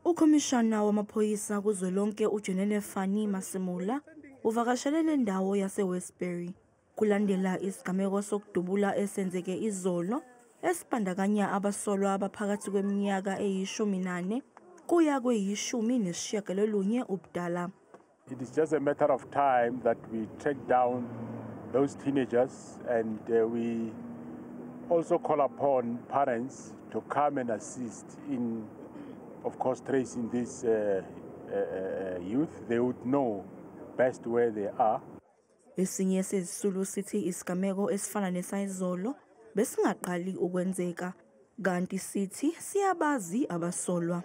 Ukhomishana wamaphoyisa kuzwelonke uJenene Fani Masemula uvakashele le ndawo yase-Westbury kulandela isigameko sokudubula esenzeke izolo esibandakanya abasolwa abaphakathi kweminyaka eyi-14 kuya kweyi-19 ubudala. It is just a matter of time that we track down those teenagers, and we also call upon parents to come and assist in, of course, tracing these youth. They would know best where they are. Esinye sezisulu sithi isigameko esifana nesayizolo besingaqali ukwenzeka, kanti sithi siyabazi abasolwa.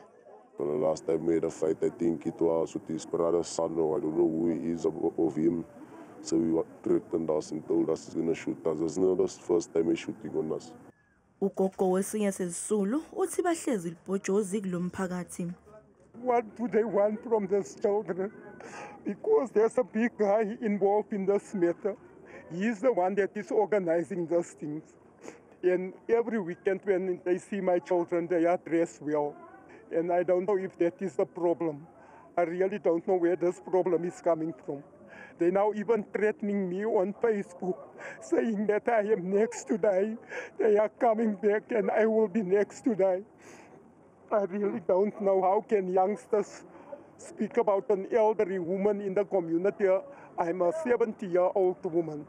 The last time we had a fight, I think it was with his brother's son, or I don't know who he is of him. So he threatened us and told us he's going to shoot us. It's not the first time he's shooting on us. Ugogo wesinye sezisulu uthi bahlezi libhojozi kulomphakathi. What do they want from these children? Because there's a big guy involved in this matter. He's the one that is organizing those things. And every weekend when they see my children, they are dressed well. And I don't know if that is the problem. I really don't know where this problem is coming from. They're now even threatening me on Facebook, saying that I am next to die. They are coming back and I will be next to die. I really don't know how can youngsters speak about an elderly woman in the community. I'm a 70-year-old woman,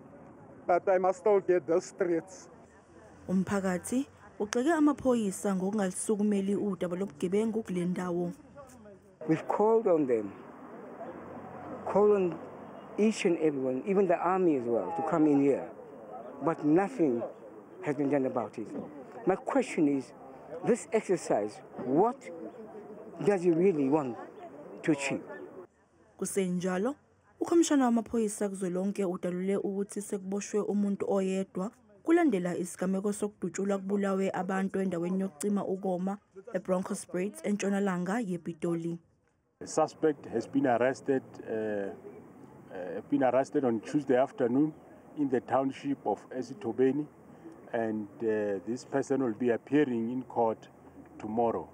but I must still get those threats. Umphakathi ugxeke amaphoyisa ngokungalisukumeli udaba lobugebengu kule ndawo. We've called on them, called on each and everyone, even the army as well, to come in here. But nothing has been done about it. My question is, this exercise, what does he really want to achieve? Kusenjalo, ukhomishana wamaphoyisa kuzwelonke udalule ukuthi sekuboshwe umuntu oyedwa kulandela isigameko sokudutshulwa kubulawe abantu endaweni yokucima ukoma eBroncosbrits entshonalanga yePitoli. The suspect has been arrested on Tuesday afternoon in the township of Esitobeni, and this person will be appearing in court tomorrow.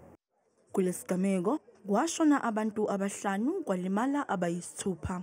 Kulesigameko kwashona abantu abahlanu kwalimala abayisithupha.